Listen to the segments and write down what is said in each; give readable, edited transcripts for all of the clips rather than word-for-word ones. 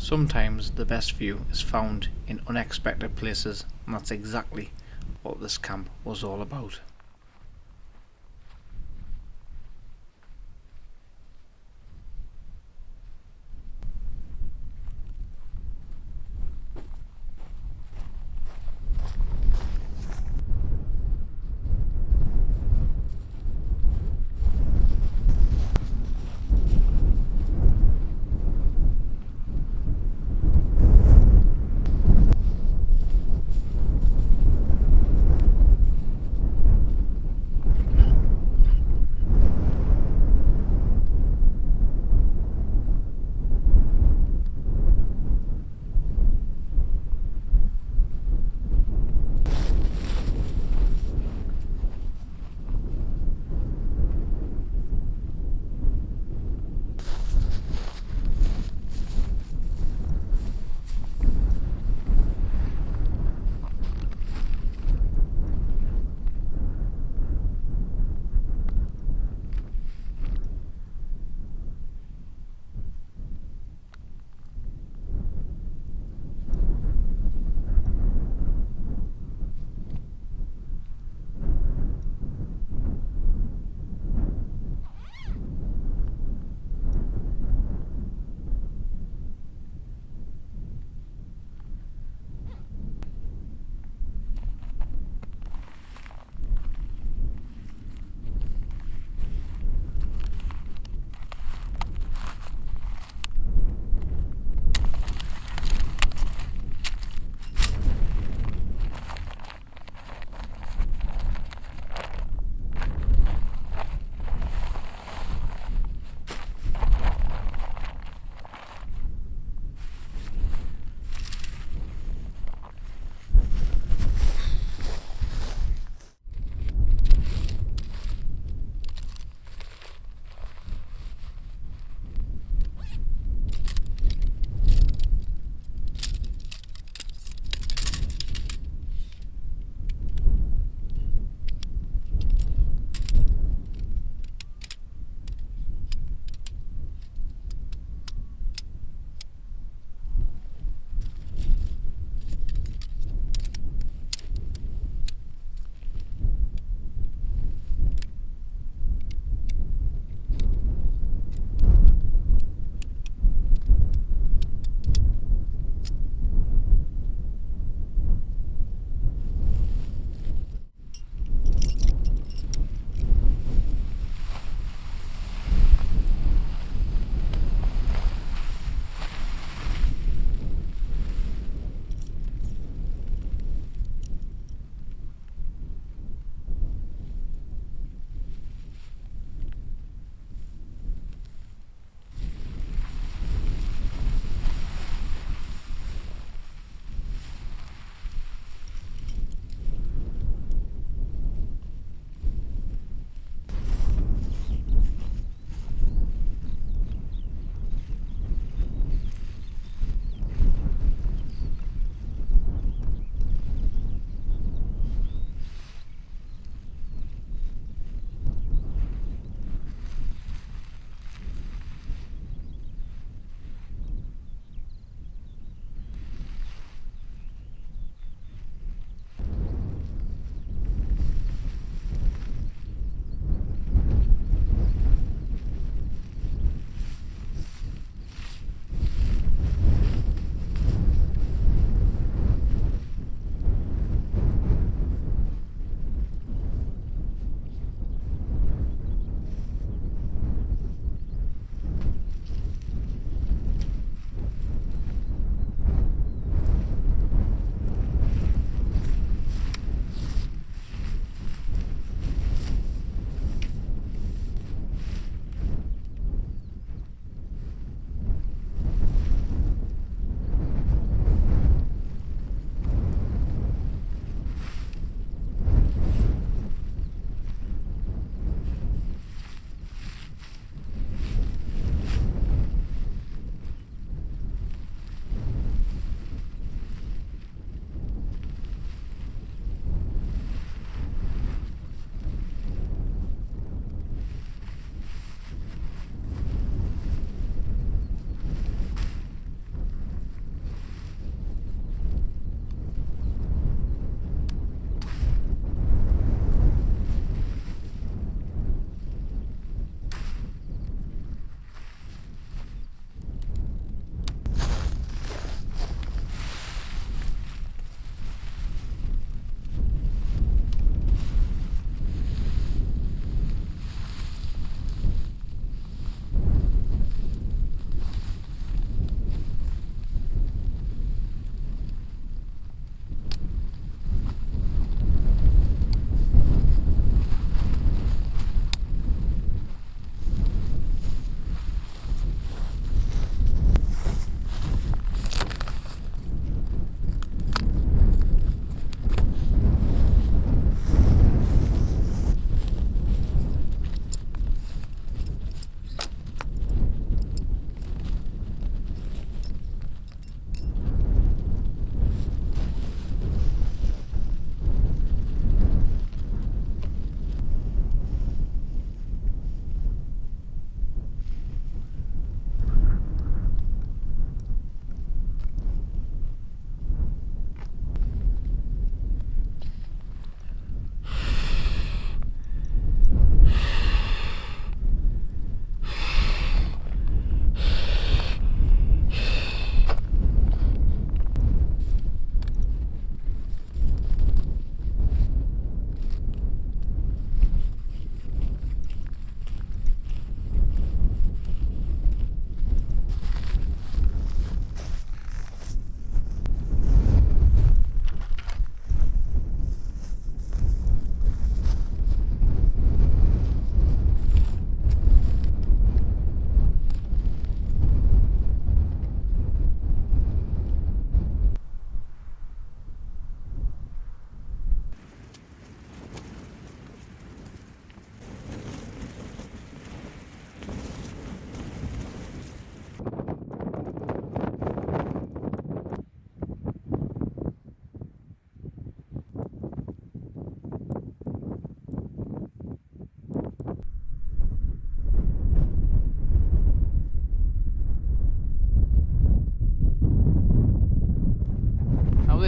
Sometimes the best view is found in unexpected places, and that's exactly what this camp was all about.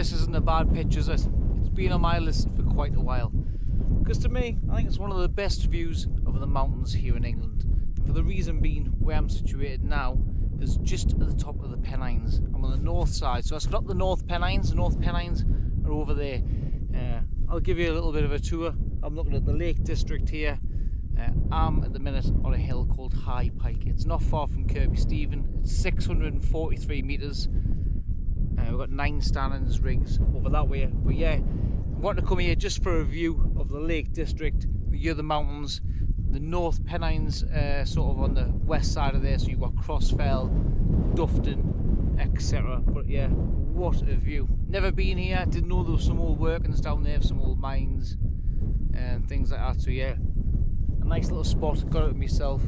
this isn't a bad pitch, is it? It's been on my list for quite a while. Because to me, I think it's one of the best views of the mountains here in England. For the reason being, where I'm situated now is just at the top of the Pennines. I'm on the north side, so it's not the North Pennines. The North Pennines are over there. I'll give you a little bit of a tour. I'm looking at the Lake District here. I'm at the minute on a hill called High Pike. It's not far from Kirby Stephen. It's 643 metres. We've got 9 standings rigs over that way. But yeah, I want to come here just for a view of the Lake District, the other mountains, the North Pennines, sort of on the west side of there. So you've got Crossfell, Dufton, etc. But yeah, what a view. Never been here. Didn't know there was some old workings down there, some old mines and things like that. So yeah, a nice little spot. Got it myself.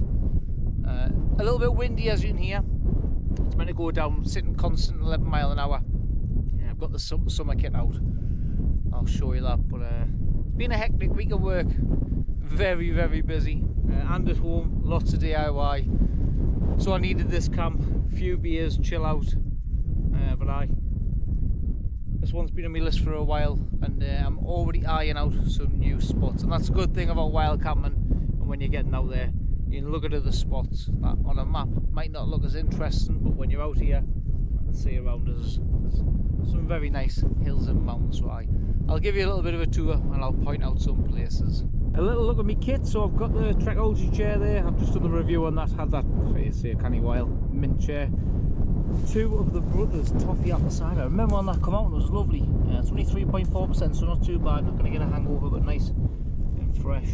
A little bit windy, as you can hear. It's meant to go down, sitting constant 11 mile an hour. Yeah, I've got the summer kit out. I'll show you that. But it's been a hectic week of work. Very, very busy. And at home, lots of DIY. So I needed this camp. A few beers, chill out. But this one's been on my list for a while, and I'm already eyeing out some new spots. And that's a good thing about wild camping. And when you're getting out there, you can look at other spots that on a map might not look as interesting, but when you're out here and see around us, there's some very nice hills and mountains. So I'll give you a little bit of a tour and I'll point out some places. A little look at my kit. So I've got the Trekology chair there. I've just done the review on that. Had that for you see a canny while. Mint chair. 2 of the Brothers toffee apple cider. I remember when that come out and it was lovely. It's only 3.4%, so not too bad. Not going to get a hangover, but nice and fresh.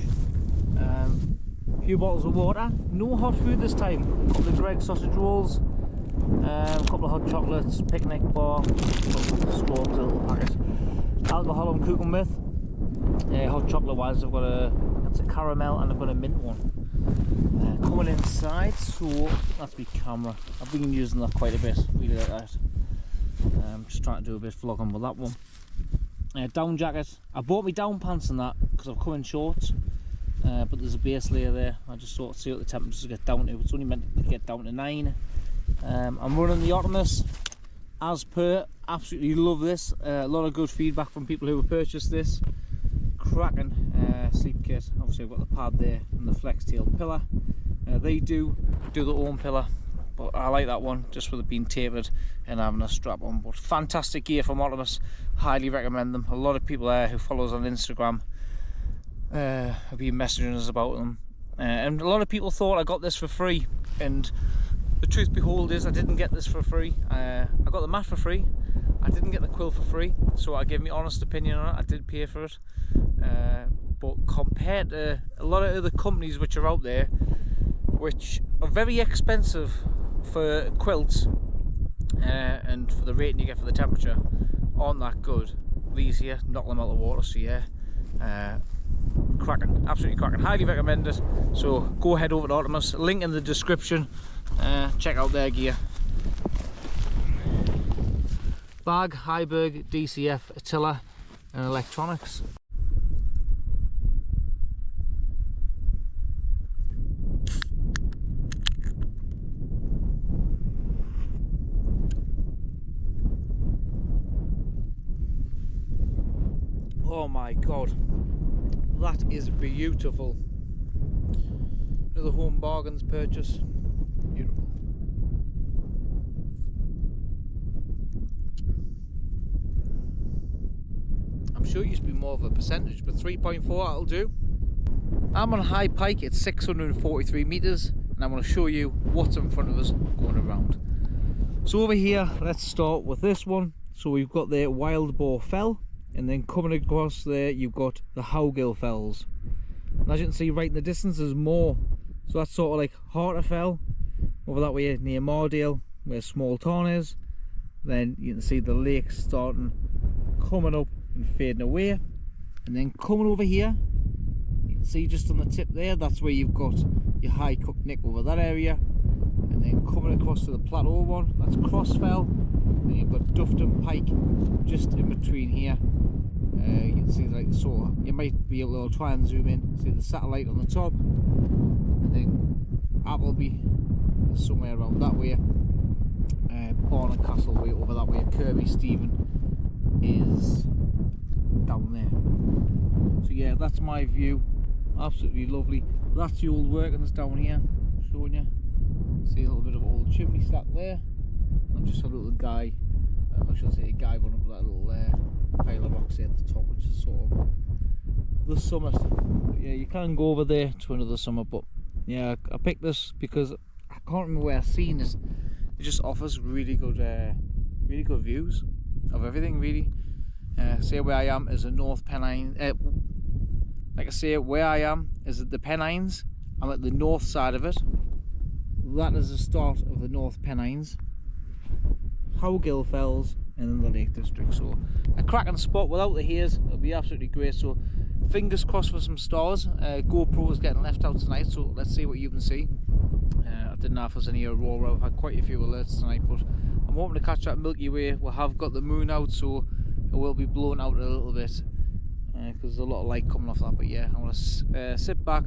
A few bottles of water. No hot food this time. A couple of Greggs sausage rolls. A couple of hot chocolates. Picnic bar. Scones, a little packet. Alcohol I'm cooking with. Hot chocolate wise, I've got it's a caramel and I've got a mint one. Coming inside, so that's my camera. I've been using that quite a bit, really like that. Just trying to do a bit of vlogging with that one. Down jacket. I bought my down pants and that because I've come in shorts, but there's a base layer there. I just sort of see what the temperatures get down to. It's only meant to get down to 9. I'm running the Otimos as per. Absolutely love this. A lot of good feedback from people who have purchased this. Cracking seat kit. Obviously I've got the pad there and the flex tail pillar. They do their own pillar, but I like that one just with it being tapered and having a strap on. But fantastic gear from Otimos. Highly recommend them. A lot of people who follow us on Instagram have been messaging us about them, and a lot of people thought I got this for free, and the truth behold is I didn't get this for free. I got the mat for free. I didn't get the quilt for free, so I give my honest opinion on it. I did pay for it, but compared to a lot of other companies which are out there, which are very expensive for quilts, and for the rating you get for the temperature, aren't that good. These here knock them out of the water. So yeah, cracking, absolutely cracking. Highly recommend it. So go ahead over to Otimos, link in the description. Check out their gear. Bag, Heiberg, DCF, Attila and electronics. Oh my god, that is beautiful. Another Home Bargains purchase. Beautiful. I'm sure it used to be more of a percentage, but 3.4 that'll do. I'm on High Pike. It's 643 meters, and I'm going to show you what's in front of us going around. So over here, let's start with this one. So we've got the Wild Boar Fell, and then coming across there you've got the Howgill Fells. And as you can see right in the distance there's more. So that's sort of like Harterfell over that way near Mardale where Small Tarn is. Then you can see the lake starting coming up and fading away, and then coming over here you can see just on the tip there, that's where you've got your High Cook Nick over that area, and then coming across to the plateau one, that's Crossfell. Then you've got Dufton Pike just in between here. You can see like the sort of, you might be able to try and zoom in, see the satellite on the top, and then Appleby is somewhere around that way. Barn and Castle way over that way, Kirby Stephen is down there. So yeah, that's my view. Absolutely lovely. That's the old workings down here, showing you. See a little bit of old chimney stack there. And just a little guy, I should say a guy running up that little pile of rocks there at the top, which is sort of the summit. But yeah, you can go over there to another summit, but yeah, I picked this because I can't remember where I've seen it. It just offers really good views of everything, really. Say where I am is the North Pennines. Like I say, where I am is at the Pennines. I'm at the north side of it. That is the start of the North Pennines. Howgill Fells, and then the Lake District. So a cracking spot without the haze. It'll be absolutely great. So fingers crossed for some stars. GoPro is getting left out tonight, so let's see what you can see. I didn't know if there's any aurora. I've had quite a few alerts tonight, but I'm hoping to catch that Milky Way. We have got the moon out, so it will be blown out a little bit because there's a lot of light coming off that. But yeah, I want to sit back,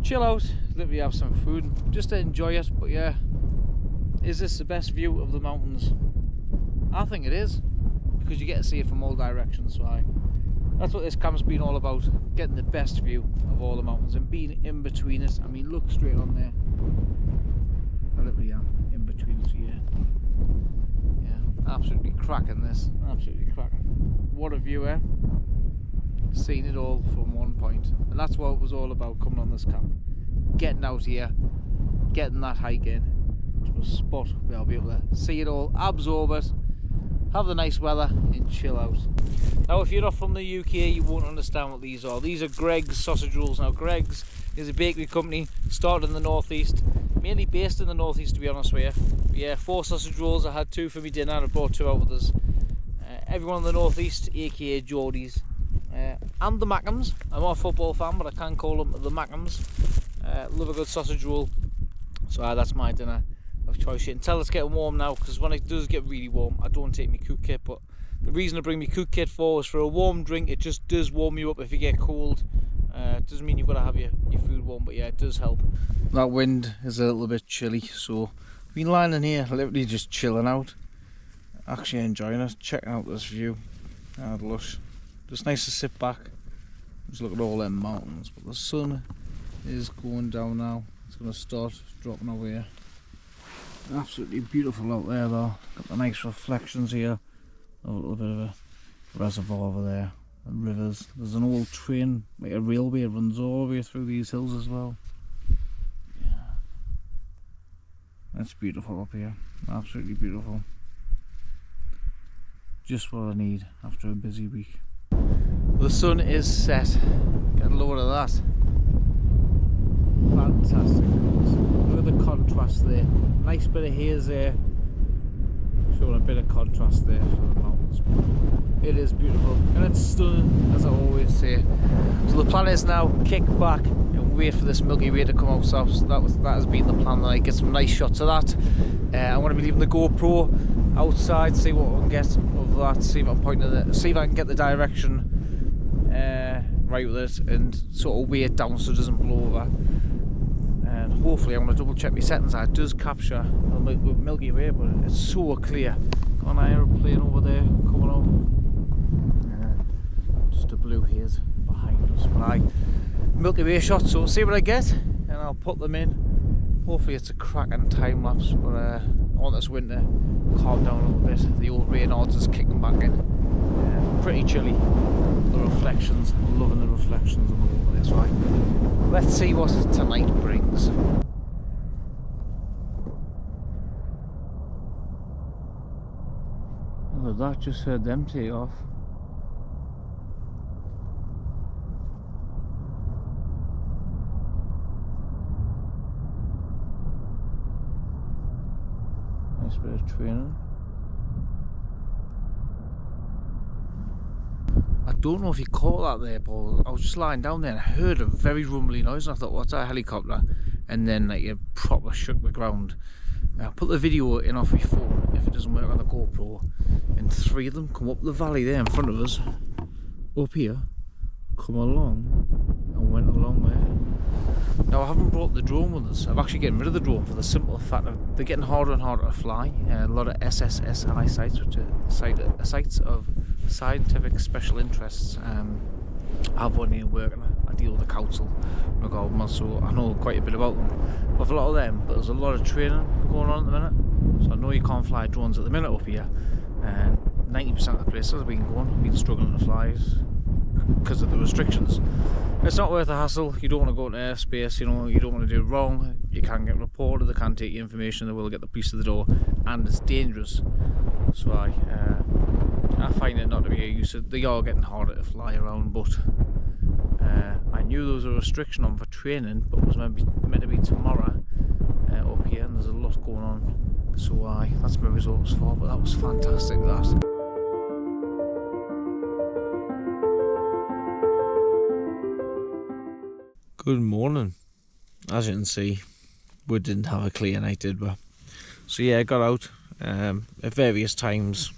chill out, literally have some food, just to enjoy it. But yeah, is this the best view of the mountains? I think it is, because you get to see it from all directions. So that's what this camp's been all about, getting the best view of all the mountains and being in between it. I mean, look straight on there. I literally am in between it, so yeah, absolutely cracking this, absolutely cracking. What a view, eh? Seeing it all from one point, and that's what it was all about coming on this camp. Getting out here, getting that hike in to a spot where I'll be able to see it all, absorb it, have the nice weather and chill out. Now if you're not from the UK, you won't understand what these are. These are Greggs sausage rolls. Now Greggs is a bakery company, started in the northeast, mainly based in the northeast to be honest with you. But yeah, 4 sausage rolls. I had 2 for me dinner and I brought 2 out with us. Everyone in the northeast, aka Geordies, and the Mackhams. I'm not a football fan, but I can call them the Mackhams. Love a good sausage roll. So that's my dinner of choice. Until it's getting warm now, because when it does get really warm, I don't take my cook kit. But the reason I bring my cook kit for is for a warm drink. It just does warm you up if you get cold. It doesn't mean you've got to have your food warm, but yeah, it does help. That wind is a little bit chilly, so I've been lying in here literally just chilling out, actually enjoying it, checking out this view. Lush. Just nice to sit back, just look at all them mountains. But the sun is going down now. It's going to start dropping away. Absolutely beautiful out there though. Got the nice reflections here. A little bit of a reservoir over there. And rivers. There's an old train, like a railway, runs all the way through these hills as well. Yeah. That's beautiful up here. Absolutely beautiful. Just what I need after a busy week. The sun is set. Get a load of that. Fantastic. Look at the contrast there. Nice bit of haze there. Showing a bit of contrast there for the mountains. It is beautiful and it's stunning, as I always say. So the plan is now kick back and wait for this Milky Way to come out. So that has been the plan, that I get some nice shots of that. I'm going to be leaving the GoPro outside, see what I can get of that, see if I'm pointing at it, see if I can get the direction right with it and sort of weigh it down so it doesn't blow over. And hopefully I'm going to double check my settings. It does capture the Milky Way, but it's so clear. Got an aeroplane over there coming up. Just a blue haze behind us. But Milky Way shots, so we'll see what I get and I'll put them in. Hopefully it's a cracking time lapse, but I want this wind to calm down a little bit. The old rain odds is kicking back in. Pretty chilly. The reflections, I'm loving the reflections on the water. That's right. Let's see what tonight brings. Oh, that just heard them take off. Nice bit of training. I don't know if you caught that there, Paul. I was just lying down there and I heard a very rumbly noise and I thought, what's that, helicopter? And then like it proper shook the ground. I'll put the video in off my phone if it doesn't work on the GoPro. And 3 of them come up the valley there in front of us, up here, come along and went along there. Now I haven't brought the drone with us. I'm actually getting rid of the drone for the simple fact of they're getting harder and harder to fly. A lot of SSSI sites, which are sites of scientific special interests, I've one here working. I deal with the council, so I know quite a bit about them. With a lot of them, but there's a lot of training going on at the minute. So I know you can't fly drones at the minute up here, and 90% of the places have been struggling to fly because of the restrictions. It's not worth the hassle. You don't want to go into airspace, you know, you don't want to do it wrong. You can get reported, they can take your information, they will get the police to the door, and it's dangerous. So I find it not to be a use. They are getting harder to fly around, but I knew there was a restriction on for training, but it was meant to be tomorrow up here, and there's a lot going on. So that's my results for, but that was fantastic, that. Good morning. As you can see, we didn't have a clear night, did we? So yeah, I got out at various times.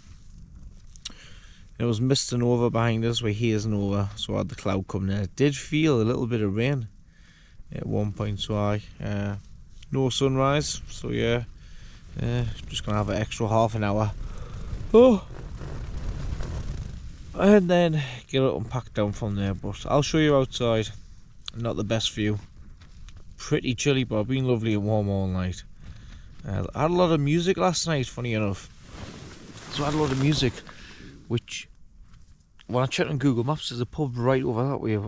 It was misting over behind us, we're hazing over, so I had the cloud coming in. It did feel a little bit of rain at one point, so no sunrise, so yeah, just gonna have an extra half an hour. Oh, and then get up and pack down from there. But I'll show you outside. Not the best view. Pretty chilly, but been lovely and warm all night. I had a lot of music last night, funny enough. So I had a lot of music, which when I checked on Google Maps, there's a pub right over that way.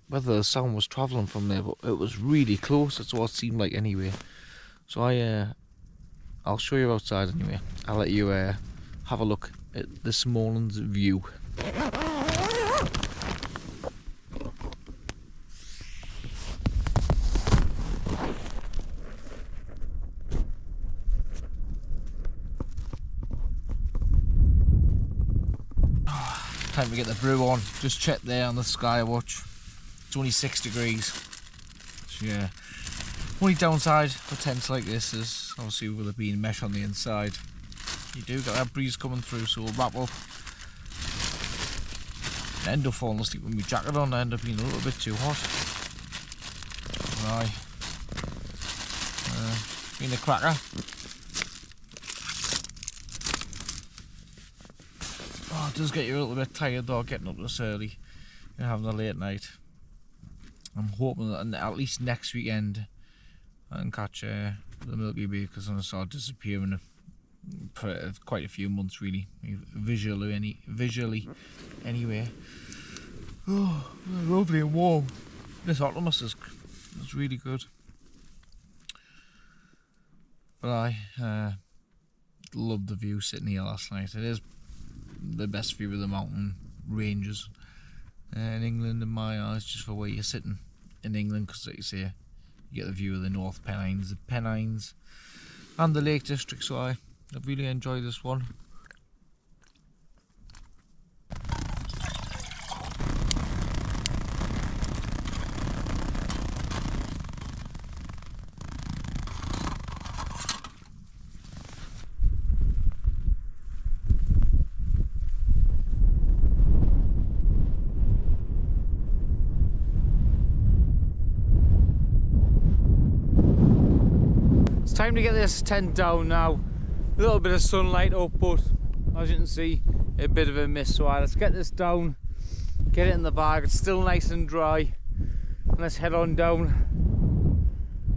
Whether the sound was travelling from there, but it was really close. That's what it seemed like anyway. So I'll show you outside anyway. I'll let you have a look at this morning's view. Time to get the brew on. Just check there on the sky watch. It's only 6 degrees. So yeah. Only downside for tents like this is obviously with it being mesh on the inside. You do get that breeze coming through, so we'll wrap up. I end up falling asleep with my jacket on. I end up being a little bit too hot. Right. Being a cracker. Oh, it does get you a little bit tired though, getting up this early and having a late night. I'm hoping that at least next weekend I can catch the Milky Way, because I saw it disappearing for quite a few months really, visually anyway. Oh, lovely and warm. This Otimos is really good. But I loved the view sitting here last night. It is the best view of the mountain ranges in England in my eyes, just for where you're sitting in England, because like you say, you get the view of the North Pennines and the Lake District. So I've really enjoyed this one. Time to get this tent down now. A little bit of sunlight up, but as you can see, a bit of a mist. So let's get this down, get it in the bag. It's still nice and dry, and let's head on down.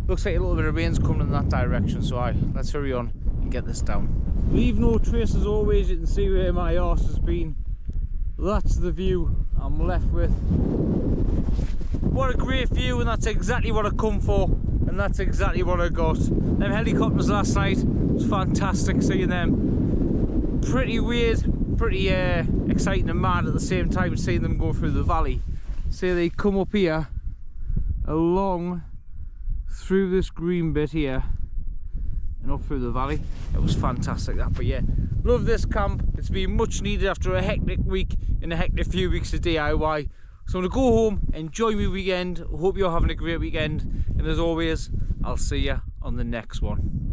Looks like a little bit of rain's coming in that direction, so let's hurry on and get this down. Leave no trace as always. You can see where my arse has been. That's the view I'm left with. What a great view, and that's exactly what I come for, and that's exactly what I got. Them helicopters last night was fantastic, seeing them. Pretty weird, pretty exciting and mad at the same time, seeing them go through the valley. So they come up here, along through this green bit here, and up through the valley. It was fantastic that. But yeah, love this camp. It's been much needed after a hectic week and a hectic few weeks of DIY. So I'm going to go home, enjoy my weekend. Hope you're having a great weekend, and as always, I'll see you on the next one.